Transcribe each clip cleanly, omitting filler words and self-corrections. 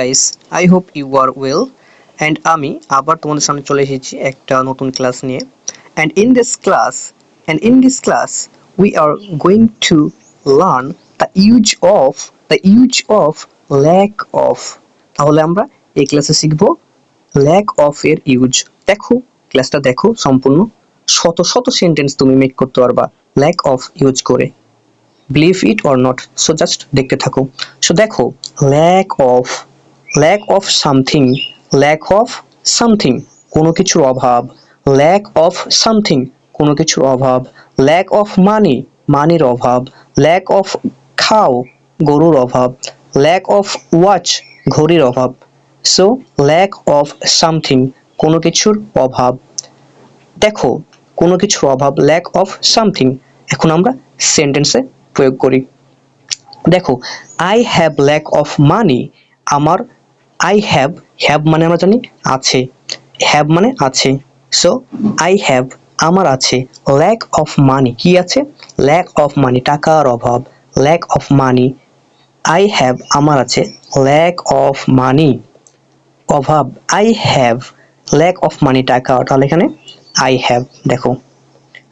Guys, I hope you are well and আমি আবার তোমাদের সামনে চলে এসেছি একটা নতুন ক্লাস নিয়ে। And in this class we are going to learn the use of lack of. তাহলে আমরা এই ক্লাসে শিখব ল্যাক অফ এর ইউজ। দেখো ক্লাসটা দেখো সম্পূর্ণ, শত শত সেন্টেন্স তুমি মেক করতে পারবা ল্যাক অফ ইউজ করে। Believe it or not, so just দেখতে থাকো। সো দেখো, lack of something, lack of something কোনো কিছুর অভাব, ল্যাক অফ সামথিং কোনো কিছুর অভাব, ল্যাক অফ মানি মানির অভাব, ল্যাক অফ খাও গরুর অভাব, ল্যাক অফ ওয়াচ ঘড়ির অভাব। সো ল্যাক অফ সামথিং কোনো কিছুর অভাব। দেখো কোনো কিছুর অভাব, ল্যাক অফ সামথিং। এখন আমরা সেন্টেন্সে প্রয়োগ করি। দেখো, I have lack of money. আমার হ্যাভ মানে আমরা জানি আছে, হ্যাভ মানে আছে। সো আই হ্যাভ আমার আছে, ল্যাক অফ মানি কি আছে? ল্যাক অফ মানি টাকার অভাব, lack of money. I have আমার আছে, ল্যাক অফ মানি অভাব। I have lack of money টাকা, তাহলে এখানে আই হ্যাভ। দেখো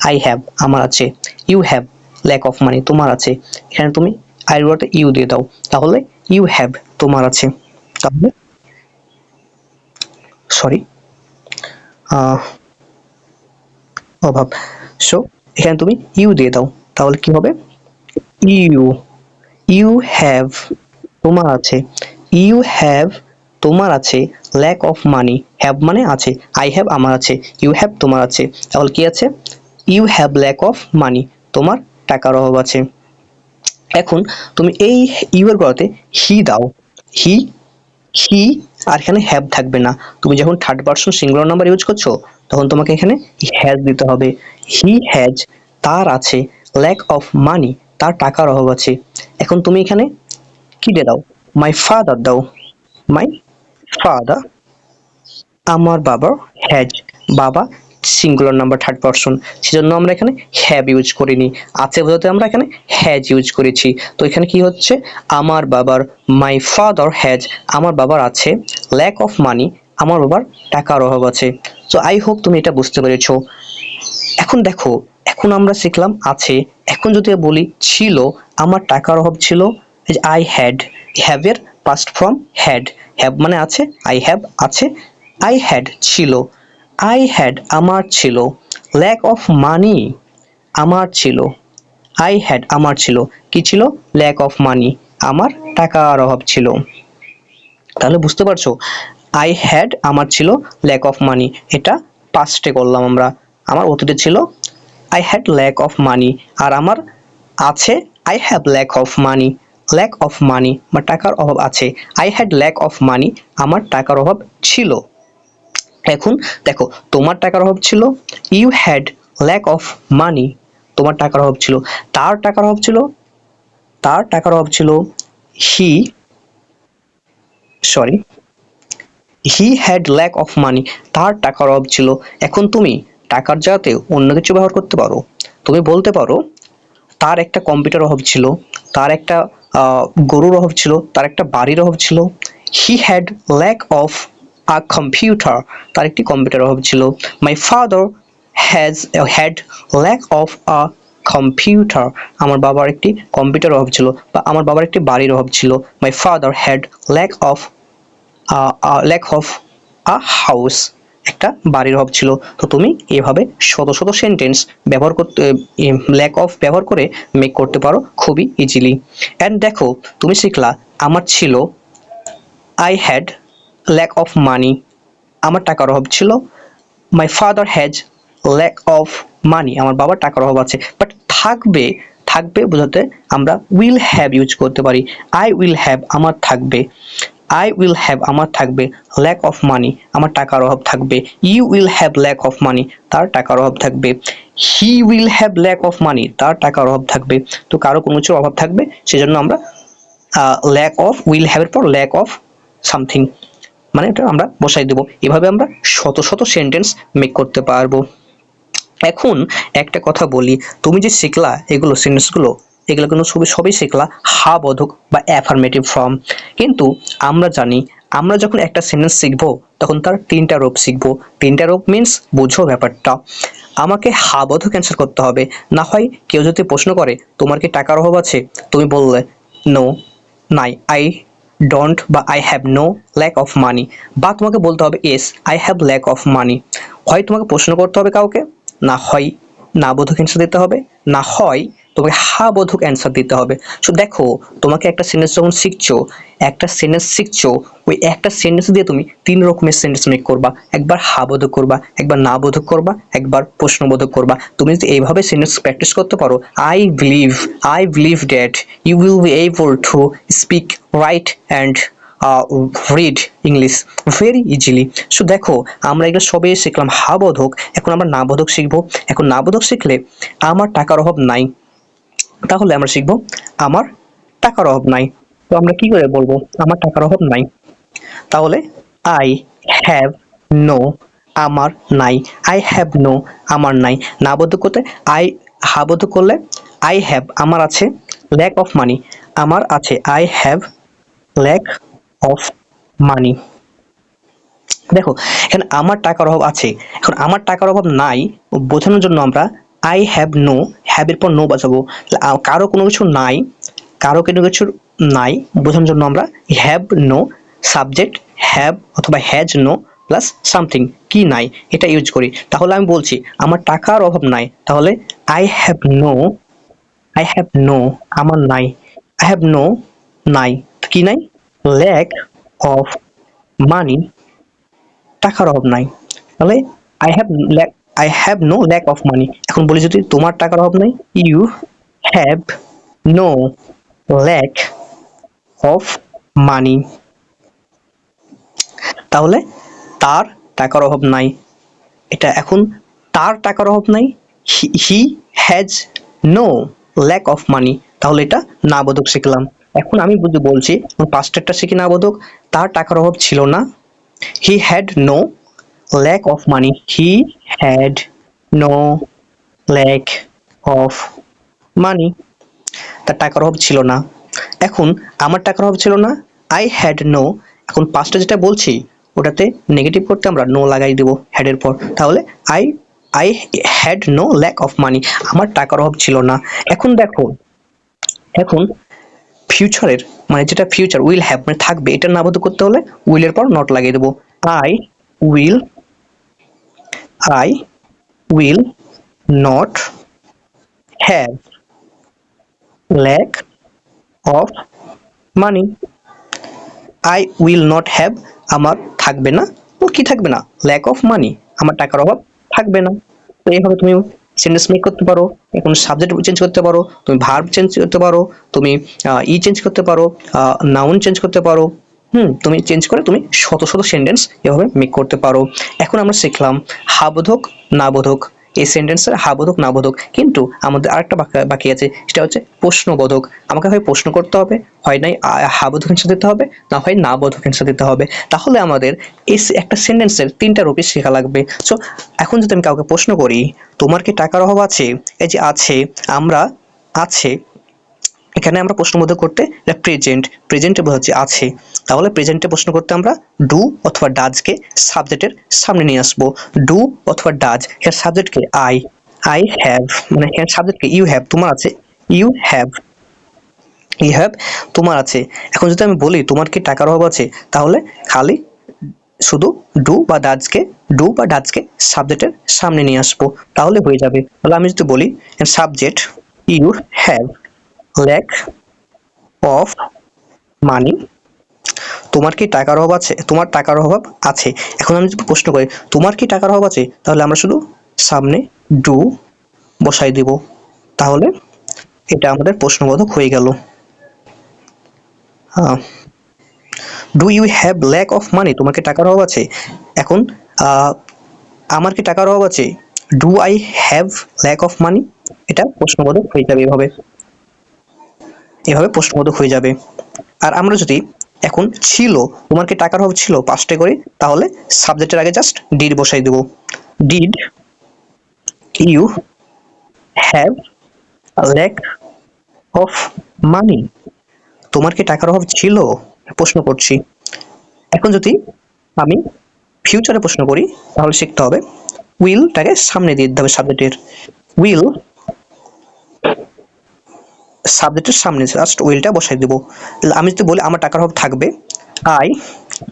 আই হ্যাভ আমার আছে, you have lack of money তোমার আছে, এখানে তুমি আইয়ের ওয়ার্ডে ইউ দিয়ে দাও, তাহলে ইউ হ্যাভ তোমার আছে। তাহলে সরি অভাব। সো এখানে তুমি ইউ দিয়ে দাও, তাহলে কি হবে? ইউ ইউ হ্যাভ তোমার আছে, ইউ হ্যাভ তোমার আছে ল্যাক অফ মানি। হ্যাভ মানে আছে, আই হ্যাভ আমার আছে, ইউ হ্যাভ তোমার আছে, তাহলে কি আছে? You have lack of money তোমার টাকার অভাব আছে। এখন তুমি এই ইউ এর গড়াতে হি দাও, হি হি আর এখানে হ্যাভ থাকবে না। তুমি যখন third person singular number use করছো তখন তোমাকে এখানে হ্যাজ দিতে হবে। হি হ্যাজ তার আছে ল্যাক অফ মানি তার টাকার অভাব আছে। এখন তুমি এখানে কি দিয়ে দাও? মাই ফাদার দাও, মাই ফাদার আমার বাবার হ্যাজ, বাবা সিঙ্গুলার নাম্বার থার্ড পারসন, সেজন্য আমরা এখানে হ্যাভ ইউজ করিনি। আছে বোঝাতে আমরা এখানে হ্যাজ ইউজ করেছি। তো এখানে কি হচ্ছে? আমার বাবার, মাই ফাদার হ্যাজ আমার বাবার আছে ল্যাক অফ মানি আমার বাবার টাকার অভাব আছে। সো আই হোপ তুমি এটা বুঝতে পেরেছো। এখন দেখো, এখন আমরা শিখলাম আছে। এখন যদি বলি ছিল, আমার টাকার অভাব ছিল, আই হ্যাড। হ্যাভ এর পাস্ট ফর্ম হ্যাড, হ্যাভ মানে আছে, আই হ্যাভ আছে, আই হ্যাড ছিল, আই হ্যাড আমার ছিল, ল্যাক অফ মানি আমার ছিল, আই হ্যাড আমার ছিল, কি ছিল? ল্যাক অফ মানি আমার টাকার অভাব ছিল। তাহলে বুঝতে পারছো, আই হ্যাড আমার ছিল ল্যাক অফ মানি, এটা পাস্টে করলাম আমরা। আমার অতীতে ছিল I had lack of money, আর আমার আছে I have lack of money. Lack of money আমার টাকার অভাব আছে, I had lack of money আমার টাকার অভাব ছিল। এখন দেখো, তোমার টাকার অভাব ছিল, you had lack of money তোমার টাকার অভাব ছিল। তার টাকার অভাব ছিল, তার টাকার অভাব ছিল, he sorry he had lack of money তার টাকার অভাব ছিল। এখন তুমি টাকার জায়গাতে অন্য কিছু ব্যবহার করতে পারো। তুমি বলতে পারো তার একটা কম্পিউটার অভাব ছিল, তার একটা গরুর অভাব ছিল, তার একটা বাড়ির অভাব ছিল। He had lack of a computer, তার একটি কম্পিউটার অভাব ছিল। My father had lack of a computer, আমার বাবার একটি কম্পিউটার অভাব ছিল, বা আমার বাবার একটি বাড়ির অভাব ছিল। My father had lack of a house, একটা বাড়ির অভাব ছিল। তো তুমি এভাবে শত শত সেন্টেন্স ব্যবহার করতে, ল্যাক অফ ব্যবহার করে মেক করতে পারো খুবই ইজিলি। অ্যান্ড দেখো, তুমি শিখলা আমার ছিল, I had lack of money আমার টাকার অভাব ছিল, my father has lack of money আমার বাবার টাকার অভাব আছে। বাট থাকবে, থাকবে বোঝাতে আমরা উইল হ্যাভ ইউজ করতে পারি। আই উইল হ্যাভ আমার থাকবে, আই উইল হ্যাভ আমার থাকবে ল্যাক অফ মানি আমার টাকার অভাব থাকবে। You will have lack of money তার টাকার অভাব থাকবে। He will have lack of money তার টাকার অভাব থাকবে। তো কারো কোনো কিছুর অভাব থাকবে, সেজন্য আমরা ল্যাক অফ, উইল হ্যাভ এর পর ল্যাক অফ সামথিং মানে এটা আমরা বসাই দেবো। এভাবে আমরা শত শত সেন্টেন্স মেক করতে পারবো। এখন একটা কথা বলি, তুমি যে শিখলা এগুলো সেন্টেন্সগুলো, এগুলো কিন্তু সবই শিখলা হা বোধক বা অ্যাফার্মেটিভ ফর্ম। কিন্তু আমরা জানি আমরা যখন একটা সেন্টেন্স শিখবো তখন তার তিনটা রূপ শিখবো। তিনটা রূপ মিন্স বুঝো ব্যাপারটা। আমাকে হা বোধক অ্যান্সার করতে হবে, না হয় কেউ যদি প্রশ্ন করে তোমার কি টাকার অভাব আছে, তুমি বললে নো, নাই, আই ডোন্ট বা I have no lack of money, বা তোমাকে বলতে হবে yes I have lack of money. হয় তোমাকে প্রশ্ন করতে হবে কাউকে, না হয় না বোধক অ্যান্সার দিতে হবে, না হয় তোমাকে হা বোধক অ্যান্সার দিতে হবে। সো দেখো, তোমাকে একটা সেন্টেন্স যখন শিখছো, একটা সেন্টেন্স শিখছো, ওই একটা সেন্টেন্স দিয়ে তুমি তিন রকমের সেন্টেন্স মেক করবা। একবার হা বোধক করবা, একবার না বোধক করবা, একবার প্রশ্নবোধক করবা। তুমি যদি এইভাবে সেন্টেন্স প্র্যাকটিস করতে পারো, I believe that you will be able to speak, right and read English very easily. So দেখো, আমরা এগুলো সবে শিখলাম হা বোধক, এখন আমরা না বোধক শিখবো। এখন না বোধক শিখলে আমার টাকার অভাব নাই, তাহলে আমরা শিখবো আমার টাকার অভাব নাই। তো আমরা কি করে বলবো আমার টাকার অভাব নাই? তাহলে আই হ্যাভ নো, আমার নাই, আই হ্যাভ নো, আমার নাই। না বোধক করতে আই, হা বোধক করলে আই হ্যাভ, আমার আছে, ল্যাক অফ মানি, আমার আছে, I have lack of money. দেখো, এখানে আমার টাকার অভাব আছে, এখন আমার টাকার অভাব নাই বোঝানোর জন্য আমরা আই হ্যাভ নো, হ্যাভের পর নো বাঁচাবো। কারো কোনো কিছু নাই, কারো কোনো কিছু নাই বোঝানোর জন্য আমরা হ্যাভ নো, সাবজেক্ট হ্যাভ অথবা হ্যাজ নো প্লাস সামথিং, কি নাই, এটা ইউজ করি। তাহলে আমি বলছি আমার টাকার অভাব নাই, তাহলে I have no, I have no, আমার নাই, আই হ্যাভ নো, নাই, কি নাই, ল্যাক অফ মানি, টাকার অভাব নাই। তাহলে I have lack, I have no lack of money. এখন বলি যদি তোমার টাকার অভাব নাই, you have no lack of money. তাহলে তার টাকার অভাব নাই, এটা এখন তার টাকার অভাব নাই, he has no lack of money, তাহলে এটা না বোধক শিখলাম। এখন আমি যদি বলছি পাঁচটা শিখি না বোধক, তার টাকার অভাব ছিল না, he had no lack of money, he had no lack of money, তার টাকার অভাব ছিল না। এখন আমার টাকার অভাব ছিল না, আই হ্যাড নো, এখন পাঁচটা যেটা বলছি ওটাতে নেগেটিভ করতে আমরা নো লাগাই দেবো হ্যাডের পর, তাহলে I I had no lack of money, আমার টাকার অভাব ছিল না। এখন দেখো, এখন ফিউচারের মানে যেটা ফিউচার উইল হ্যাভ মানে থাকবে, এটা না বোধ করতে হলে উইলের পর নট লাগিয়ে দেবো। I will, I will not have lack of money, I will not have, আমার থাকবে না, ও কি থাকবে না, ল্যাক অফ মানি, আমার টাকার অভাব থাকবে না। তো এইভাবে তুমি সেন্টেন্স মেক করতে পারো। এখন সাবজেক্ট চেঞ্জ করতে পারো, তুমি ভার্ব চেঞ্জ করতে পারো, তুমি ই চেঞ্জ করতে পারো, নাউন চেঞ্জ করতে পারো। তুমি চেঞ্জ করে তুমি শত শত সেন্টেন্স এভাবে মেক করতে পারো। এখন আমরা শিখলাম হাবোধক, নাবোধক, এই সেন্টেন্সের হাবোধক নাবোধক, কিন্তু আমাদের আরেকটা বাকি আছে, সেটা হচ্ছে প্রশ্নবোধক। আমাকে হয় প্রশ্ন করতে হবে, হয় নাই হাবোধক অ্যান্সার দিতে হবে, না হয় নাবোধক অ্যান্সার দিতে হবে। তাহলে আমাদের এই একটা সেন্টেন্সের তিনটা রূপে শেখা লাগবে। সো এখন যদি আমি কাউকে প্রশ্ন করি তোমার কি টাকার অভাব আছে, এই যে আছে, আমরা আছে, এখানে আমরা প্রশ্নবোধক করতে প্রেজেন্ট, প্রেজেন্টে বোঝাচ্ছে আছে, তাহলে প্রেজেন্টে প্রশ্ন করতে আমরা ডু অথবা ডাজকে সাবজেক্টের সামনে নিয়ে আসবো। ডু অথবা ডাজ, এর সাবজেক্টকে আই, আই হ্যাভ, মানে এর সাবজেক্টকে ইউ হ্যাভ, তোমার আছে, ইউ হ্যাভ, ইউ হ্যাভ, তোমার আছে। এখন যদি আমি বলি তোমার কি টাকার অভাব আছে, তাহলে খালি শুধু ডু বা ডাজকে সাবজেক্টের সামনে নিয়ে আসবো, তাহলে হয়ে যাবে। তাহলে আমি যদি বলি subject you have lack of money, তোমার কি টাকার অভাব আছে, তোমার টাকার অভাব আছে। এখন আমি যদি প্রশ্ন করি তোমার কি টাকার অভাব আছে, তাহলে আমরা শুধু সামনে ডু বসাই দিব, তাহলে এটা আমাদের প্রশ্নবোধক হয়ে গেল। Do you have lack of money, তোমার কি টাকার অভাব আছে। এখন আমার কি টাকার অভাব আছে, do I have lack of money, এটা প্রশ্নবোধক হয়ে যাবে, এভাবে এভাবে প্রশ্নবোধক হয়ে যাবে। আর আমরা যদি এখন ছিল, তোমার কি টাকার অভাব ছিল পাঁচটা করি, তাহলে সাবজেক্টের আগে জাস্ট ডিড বসাই দেব, did you have lack of money, তোমার কি টাকার অভাব ছিল, প্রশ্ন করছি। এখন যদি আমি ফিউচারে প্রশ্ন করি তাহলে শিখতে হবে উইলটাকে সামনে দিয়ে দিতে হবে সাবজেক্টের। উইল সাবজেক্টের সামনে জাস্ট উইলটা বসাই দেবো। আমি যদি বলি আমার টাকার অভাব থাকবে, আই,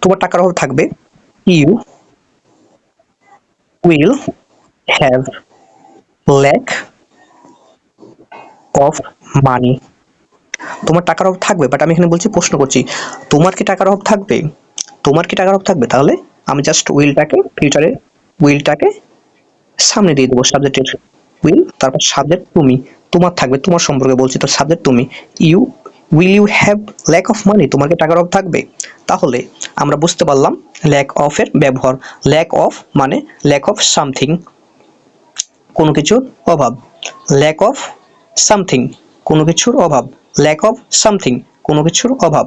তোমার টাকার অভাব থাকবে, you will have lack of money. তোমার টাকার অভাব থাকবে, বাট আমি এখানে বলছি, প্রশ্ন করছি তোমার কি টাকার অভাব থাকবে, তোমার কি টাকার অভাব থাকবে, তাহলে আমি জাস্ট উইলটাকে ফিউচারে উইলটাকে সামনে দিয়ে দেবো সাবজেক্টের। উইল তারপর সাবজেক্ট তুমি, তোমার থাকবে, তোমার সম্পর্কে বলছি তো সাবজেক্ট তুমি। You will you have lack of money, তোমার কি টাকার অভাব থাকবে। তাহলে আমরা বুঝতে পারলাম ল্যাক অফ এর ব্যবহার। ল্যাক অফ মানে ল্যাক অফ সামথিং, কোনো কিছুর অভাব। ল্যাক অফ সামথিং, কোনো কিছুর অভাব। ল্যাক অফ সামথিং, কোনো কিছুর অভাব।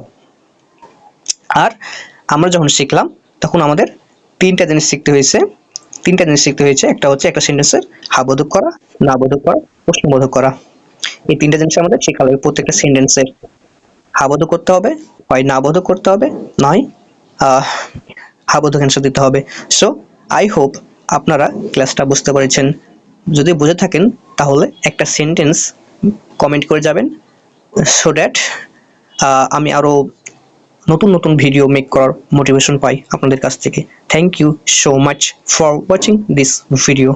আর আমরা যখন শিখলাম তখন আমাদের তিনটা জিনিস শিখতে হয়েছে। তিনটা জিনিস শিখতে হয়েছে, একটা হচ্ছে একটা সেন্টেন্সের হাবোধক করা, নাবোধক করা, প্রশ্নবোধক করা। এই তিনটা জিনিস আমাদের শেখা লাগবে প্রত্যেকটা সেন্টেন্সের। হাবোধক করতে হবে, হয় নাবোধক করতে হবে, নয় হাবোধক অ্যান্সার দিতে হবে। সো আই হোপ আপনারা ক্লাসটা বুঝতে পেরেছেন। যদি বুঝে থাকেন তাহলে একটা সেন্টেন্স কমেন্ট করে যাবেন, সো দ্যাট আমি আরও নতুন নতুন ভিডিও মেক করার মোটিভেশন পাই আপনাদের কাছ থেকে। Thank you so much for watching this video.